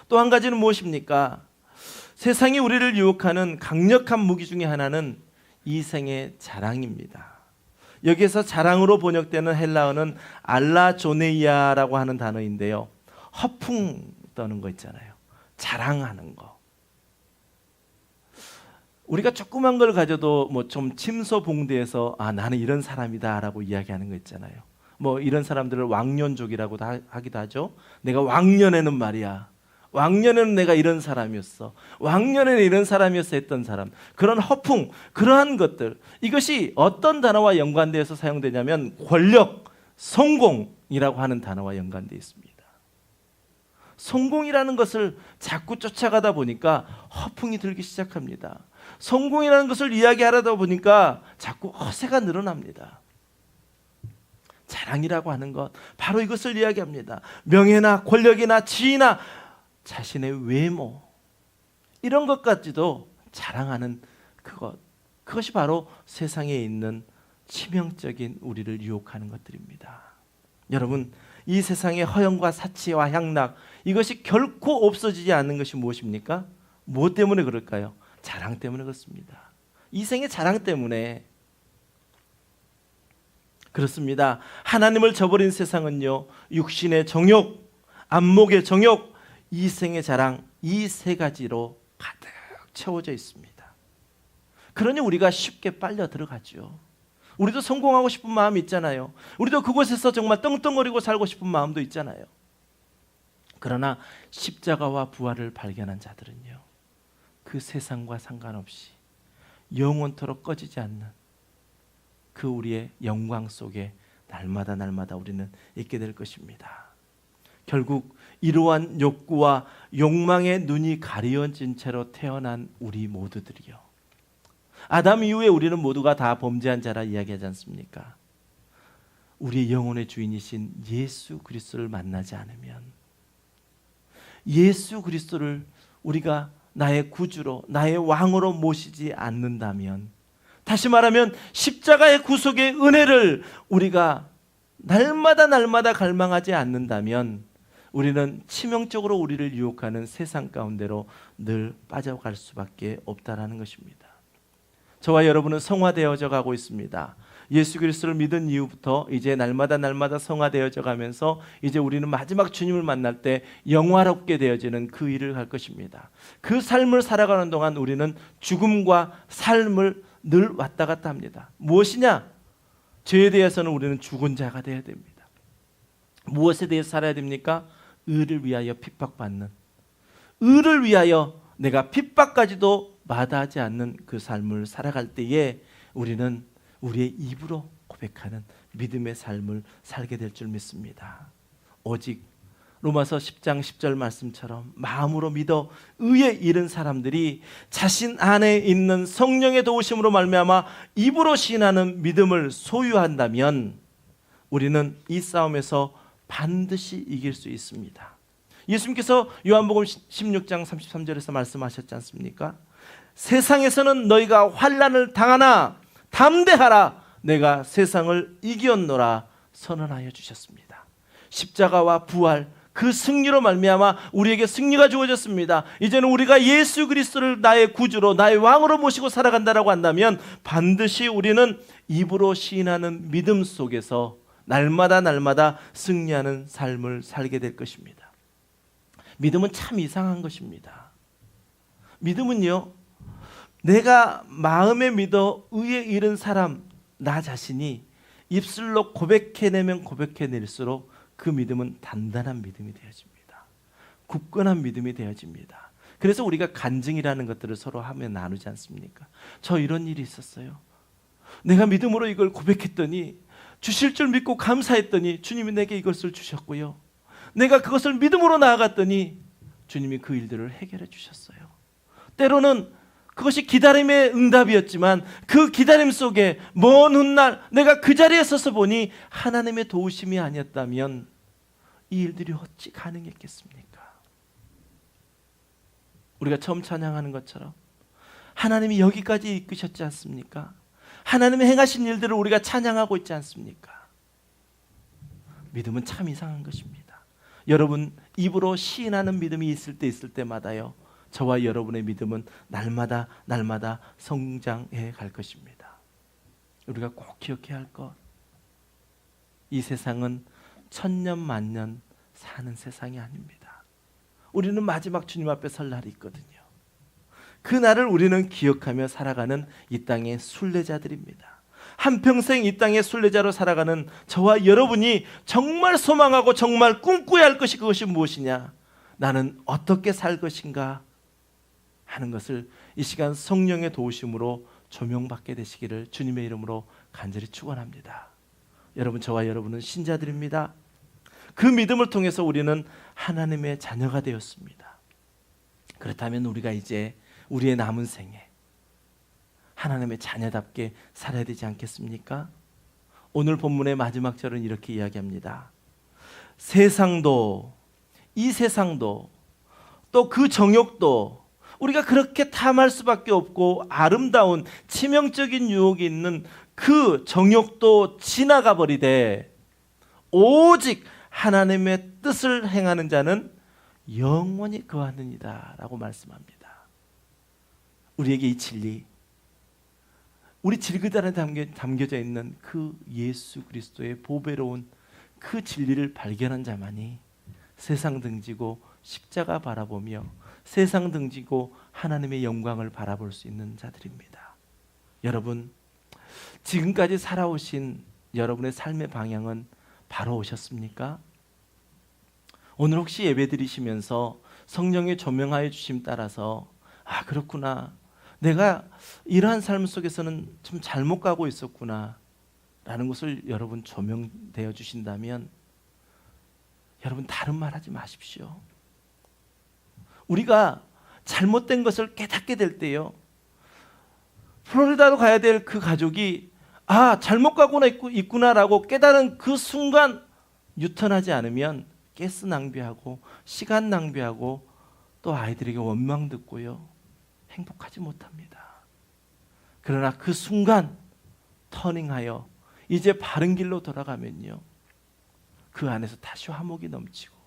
또 한 가지는 무엇입니까? 세상이 우리를 유혹하는 강력한 무기 중에 하나는 이생의 자랑입니다. 여기에서 자랑으로 번역되는 헬라어는 알라조네이아라고 하는 단어인데요. 허풍 떠는 거 있잖아요. 자랑하는 거. 우리가 조그만 걸 가져도 뭐 좀 침소봉대해서 나는 이런 사람이다라고 이야기하는 거 있잖아요. 뭐 이런 사람들을 왕년족이라고 하기도 하죠. 내가 왕년에는 말이야. 왕년에는 내가 이런 사람이었어. 왕년에는 이런 사람이었어 했던 사람. 그런 허풍, 그러한 것들. 이것이 어떤 단어와 연관되어서 사용되냐면 권력, 성공이라고 하는 단어와 연관되어 있습니다. 성공이라는 것을 자꾸 쫓아가다 보니까 허풍이 들기 시작합니다. 성공이라는 것을 이야기하다 보니까 자꾸 허세가 늘어납니다. 자랑이라고 하는 것, 바로 이것을 이야기합니다. 명예나 권력이나 지위나 자신의 외모, 이런 것까지도 자랑하는 그것이 바로 세상에 있는 치명적인 우리를 유혹하는 것들입니다. 여러분, 이 세상의 허영과 사치와 향락, 이것이 결코 없어지지 않는 것이 무엇입니까? 무엇 때문에 그럴까요? 자랑 때문에 그렇습니다. 이생의 자랑 때문에 그렇습니다. 하나님을 저버린 세상은요, 육신의 정욕, 안목의 정욕, 이생의 자랑, 이 세 가지로 가득 채워져 있습니다. 그러니 우리가 쉽게 빨려 들어가죠. 우리도 성공하고 싶은 마음이 있잖아요. 우리도 그곳에서 정말 떵떵거리고 살고 싶은 마음도 있잖아요. 그러나 십자가와 부활을 발견한 자들은요, 그 세상과 상관없이 영원토록 꺼지지 않는 그 우리의 영광 속에 날마다 우리는 있게 될 것입니다. 결국 이러한 욕구와 욕망의 눈이 가려진 채로 태어난 우리 모두들이요, 아담 이후에 우리는 모두가 다 범죄한 자라 이야기하지 않습니까? 우리의 영혼의 주인이신 예수 그리스도를 만나지 않으면, 예수 그리스도를 우리가 나의 구주로, 나의 왕으로 모시지 않는다면, 다시 말하면 십자가의 구속의 은혜를 우리가 날마다 갈망하지 않는다면 우리는 치명적으로 우리를 유혹하는 세상 가운데로 늘 빠져갈 수밖에 없다라는 것입니다. 저와 여러분은 성화되어져 가고 있습니다. 예수 그리스도를 믿은 이후부터 이제 날마다 성화되어져 가면서 이제 우리는 마지막 주님을 만날 때 영화롭게 되어지는 그 일을 갈 것입니다. 그 삶을 살아가는 동안 우리는 죽음과 삶을 늘 왔다 갔다 합니다. 무엇이냐? 죄에 대해서는 우리는 죽은 자가 되어야 됩니다. 무엇에 대해서 살아야 됩니까? 의를 위하여 핍박받는, 의를 위하여 내가 핍박까지도 마다하지 않는 그 삶을 살아갈 때에 우리는 우리의 입으로 고백하는 믿음의 삶을 살게 될 줄 믿습니다. 오직 로마서 10장 10절 말씀처럼 마음으로 믿어 의에 이른 사람들이 자신 안에 있는 성령의 도우심으로 말미암아 입으로 시인하는 믿음을 소유한다면 우리는 이 싸움에서 반드시 이길 수 있습니다. 예수님께서 요한복음 16장 33절에서 말씀하셨지 않습니까? 세상에서는 너희가 환난을 당하나 담대하라, 내가 세상을 이겼노라 선언하여 주셨습니다. 십자가와 부활, 그 승리로 말미암아 우리에게 승리가 주어졌습니다. 이제는 우리가 예수 그리스도를 나의 구주로, 나의 왕으로 모시고 살아간다라고 한다면 반드시 우리는 입으로 시인하는 믿음 속에서 날마다 승리하는 삶을 살게 될 것입니다. 믿음은 참 이상한 것입니다. 믿음은요, 내가 마음에 믿어 의에 이른 사람 나 자신이 입술로 고백해내면 고백해낼수록 그 믿음은 단단한 믿음이 되어집니다. 굳건한 믿음이 되어집니다. 그래서 우리가 간증이라는 것들을 서로 하며 나누지 않습니까? 저 이런 일이 있었어요. 내가 믿음으로 이걸 고백했더니, 주실 줄 믿고 감사했더니 주님이 내게 이것을 주셨고요, 내가 그것을 믿음으로 나아갔더니 주님이 그 일들을 해결해 주셨어요. 때로는 그것이 기다림의 응답이었지만 그 기다림 속에 먼 훗날 내가 그 자리에 서서 보니 하나님의 도우심이 아니었다면 이 일들이 어찌 가능했겠습니까? 우리가 처음 찬양하는 것처럼 하나님이 여기까지 이끄셨지 않습니까? 하나님의 행하신 일들을 우리가 찬양하고 있지 않습니까? 믿음은 참 이상한 것입니다. 여러분, 입으로 시인하는 믿음이 있을 때마다요, 저와 여러분의 믿음은 날마다 성장해 갈 것입니다. 우리가 꼭 기억해야 할 것, 이 세상은 천년 만년 사는 세상이 아닙니다. 우리는 마지막 주님 앞에 설 날이 있거든요. 그 날을 우리는 기억하며 살아가는 이 땅의 순례자들입니다. 한평생 이 땅의 순례자로 살아가는 저와 여러분이 정말 소망하고 정말 꿈꿔야 할 것이, 그것이 무엇이냐, 나는 어떻게 살 것인가 하는 것을 이 시간 성령의 도우심으로 조명받게 되시기를 주님의 이름으로 간절히 축원합니다. 여러분, 저와 여러분은 신자들입니다. 그 믿음을 통해서 우리는 하나님의 자녀가 되었습니다. 그렇다면 우리가 이제 우리의 남은 생에 하나님의 자녀답게 살아야 되지 않겠습니까? 오늘 본문의 마지막 절은 이렇게 이야기합니다. 세상도, 이 세상도, 또 그 정욕도 우리가 그렇게 탐할 수밖에 없고 아름다운 치명적인 유혹이 있는 그 정욕도 지나가 버리되 오직 하나님의 뜻을 행하는 자는 영원히 거하느니라 라고 말씀합니다. 우리에게 이 진리, 우리 질그단에 담겨져 있는 그 예수 그리스도의 보배로운 그 진리를 발견한 자만이 세상 등지고 십자가 바라보며 세상 등지고 하나님의 영광을 바라볼 수 있는 자들입니다. 여러분, 지금까지 살아오신 여러분의 삶의 방향은 바로 오셨습니까? 오늘 혹시 예배드리시면서 성령의 조명하여 주심 따라서 아, 그렇구나, 내가 이러한 삶 속에서는 좀 잘못 가고 있었구나 라는 것을 여러분 조명되어 주신다면 여러분, 다른 말 하지 마십시오. 우리가 잘못된 것을 깨닫게 될 때요, 플로리다로 가야 될 그 가족이 아, 잘못 가고 있구나라고 깨달은 그 순간 유턴하지 않으면 가스 낭비하고 시간 낭비하고 또 아이들에게 원망 듣고요, 행복하지 못합니다. 그러나 그 순간 터닝하여 이제 바른 길로 돌아가면요, 그 안에서 다시 화목이 넘치고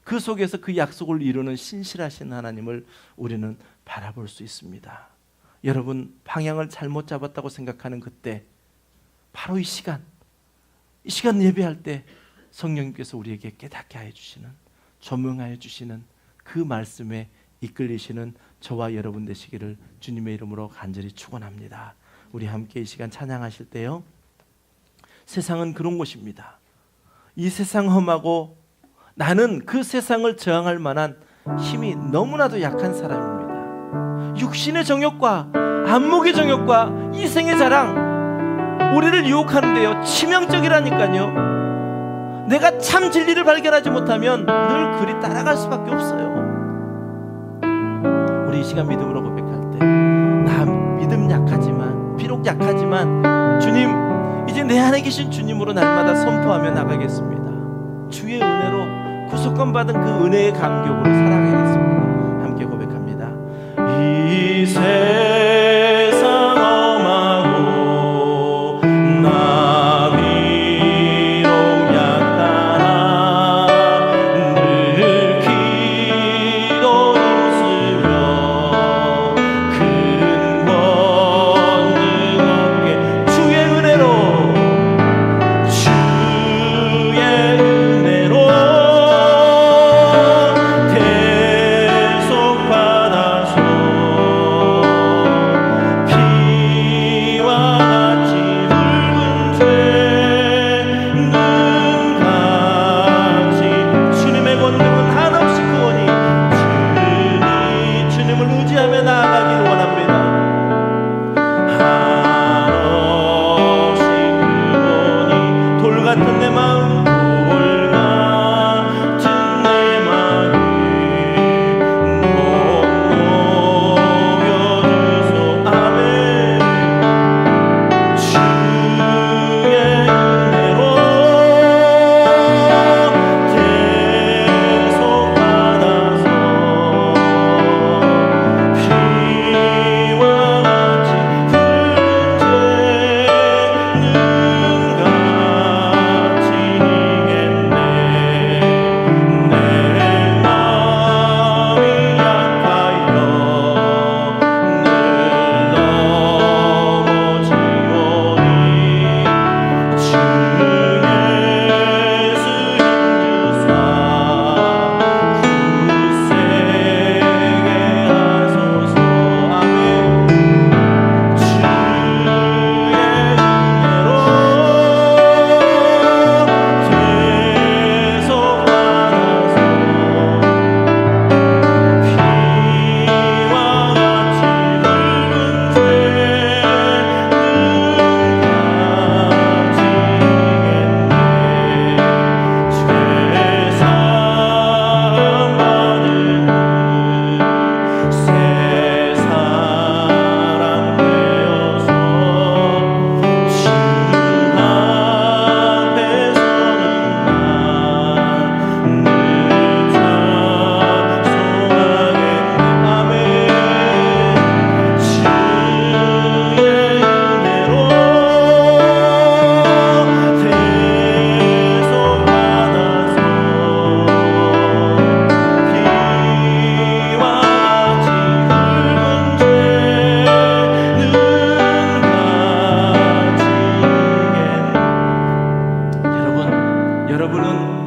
그 속에서 그 약속을 이루는 신실하신 하나님을 우리는 바라볼 수 있습니다. 여러분, 방향을 잘못 잡았다고 생각하는 그때, 바로 이 시간 예배할 때 성령님께서 우리에게 깨닫게 하여 주시는, 조명하여 주시는 그 말씀에 이끌리시는 저와 여러분 되시기를 주님의 이름으로 간절히 축원합니다. 우리 함께 이 시간 찬양하실 때요, 세상은 그런 곳입니다. 이 세상 험하고 나는 그 세상을 저항할 만한 힘이 너무나도 약한 사람입니다. 육신의 정욕과 안목의 정욕과 이생의 자랑, 우리를 유혹하는데요, 치명적이라니까요. 내가 참 진리를 발견하지 못하면 늘 그리 따라갈 수밖에 없어요. 우리 이 시간 믿음으로 고백할 때, 나 믿음 약하지만, 비록 약하지만 주님, 이제 내 안에 계신 주님으로 날마다 선포하며 나가겠습니다. 주의 은혜로 구속권 받은 그 은혜의 감격으로 살아가겠습니다. 함께 고백합니다. 이 세상 험하고 나 비록 약하나 늘 기도 힘쓰며 큰 권능 얻게 주의 은혜로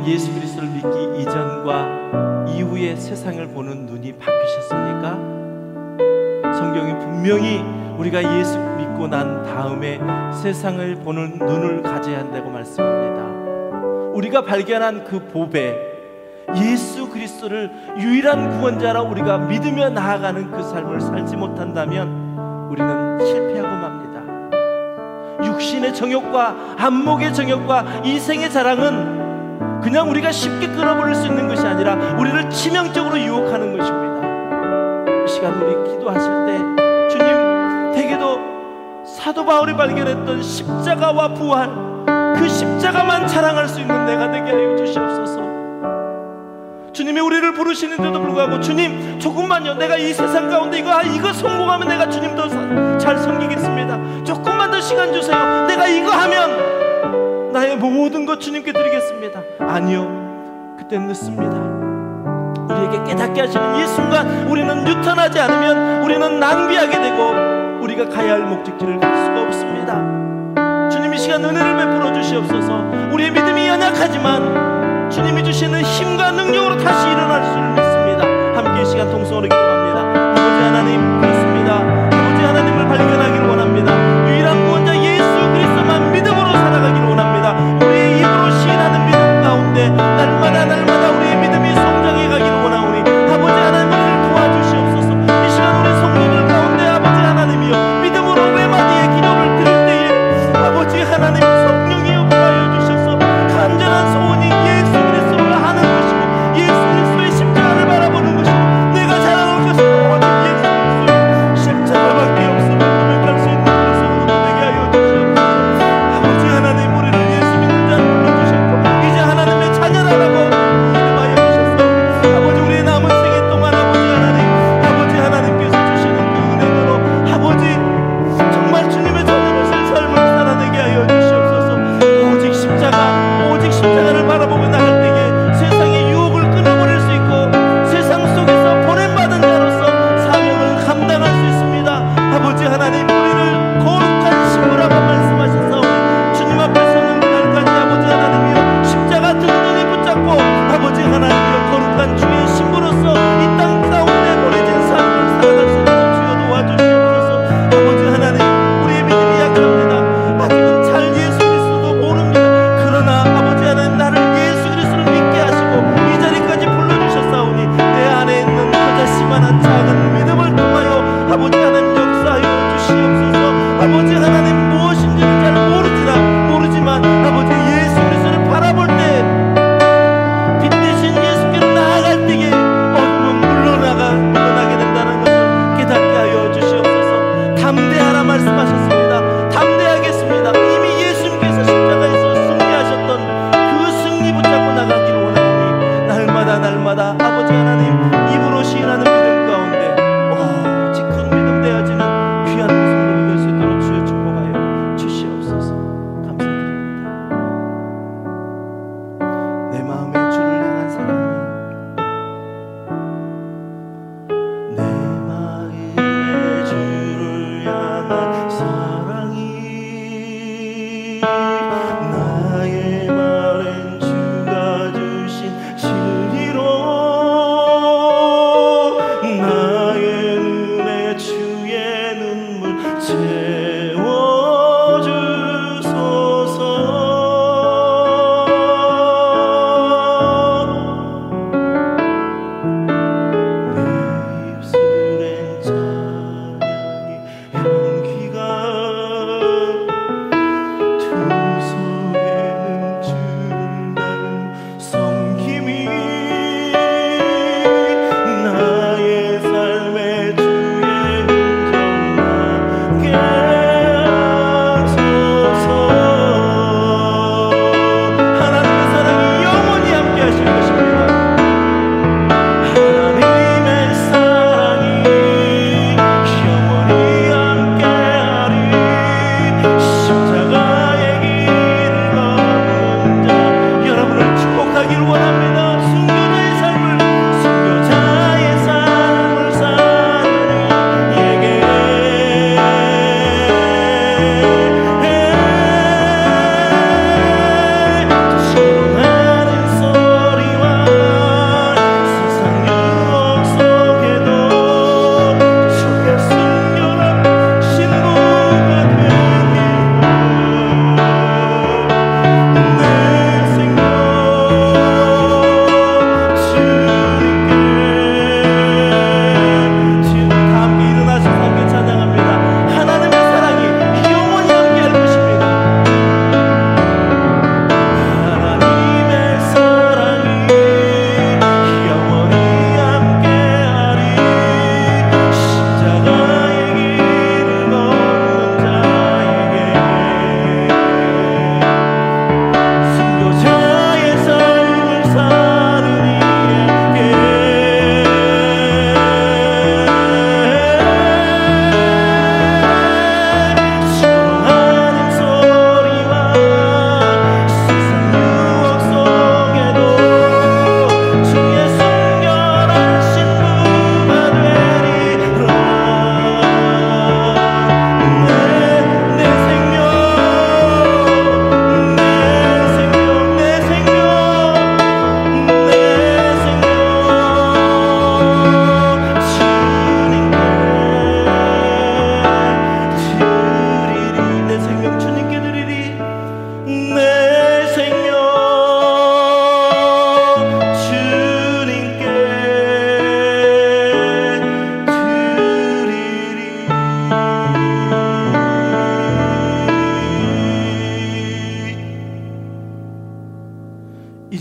예수 그리스도를 믿기 이전과 이후의 세상을 보는 눈이 바뀌셨습니까? 성경이 분명히 우리가 예수 믿고 난 다음에 세상을 보는 눈을 가져야 한다고 말씀합니다. 우리가 발견한 그 보배 예수 그리스도를 유일한 구원자라 우리가 믿으며 나아가는 그 삶을 살지 못한다면 우리는 실패하고 맙니다. 육신의 정욕과 안목의 정욕과 이생의 자랑은 그냥 우리가 쉽게 끊어버릴 수 있는 것이 아니라 우리를 치명적으로 유혹하는 것입니다. 이 시간 우리 기도하실 때 주님, 대개도 사도 바울이 발견했던 십자가와 부활, 그 십자가만 자랑할 수 있는 내가 되게 하여 주시옵소서. 주님이 우리를 부르시는데도 불구하고 주님 조금만요, 내가 이 세상 가운데 이거 성공하면 내가 주님 더 잘 섬기겠습니다. 조금만 더 시간 주세요. 내가 이거 하면 나의 모든 것 주님께 드리겠습니다. 아니요, 그땐 늦습니다. 우리에게 깨닫게 하시는 이 순간 우리는 유턴하지 않으면 우리는 낭비하게 되고 우리가 가야 할 목적지를 갈 수가 없습니다. 주님 이 시간 은혜를 베풀어 주시옵소서. 우리의 믿음이 연약하지만 주님이 주시는 힘과 능력으로 다시 일어날 수를 믿습니다. 함께 이 시간 통성으로 기도합니다. 아버지 하나님, 그렇습니다. 아버지 하나님을 발견하기를 원합니다. 유일한 구원자 예수 그리스도만 믿음으로 살아가기를 원합니다. 우리의 입으로 시인하는 믿음 가운데 날마다 우리의 믿음이 성장해 가기를 원하오니 아버지 하나님 우리를 도와주시옵소서. 이 시간 우리 성도들 가운데 아버지 하나님이여 믿음으로 외마디의 기도를 드릴 때에 아버지 하나님 성령이 역사하여 주셔서 간절한 소원이 예수 그리스도를 하는 것이고 예수 그리스도의 십자가를 바라보는 것이고 내가 자랑할 것은 오직 예수 그리스도의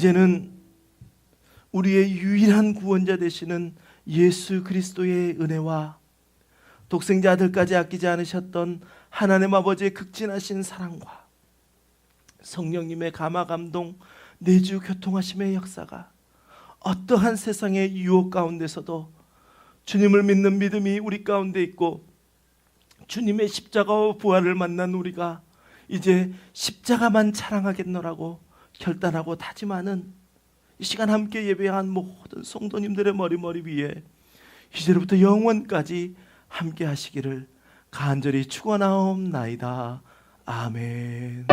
이제는 우리의 유일한 구원자 되시는 예수 그리스도의 은혜와 독생자 아들까지 아끼지 않으셨던 하나님 아버지의 극진하신 사랑과 성령님의 감화 감동 내주 교통하심의 역사가 어떠한 세상의 유혹 가운데서도 주님을 믿는 믿음이 우리 가운데 있고 주님의 십자가와 부활을 만난 우리가 이제 십자가만 자랑하겠노라고 결단하고 다짐하는 이 시간 함께 예배한 모든 성도님들의 머리 위에 이제로부터 영원까지 함께 하시기를 간절히 축원하옵나이다. 아멘.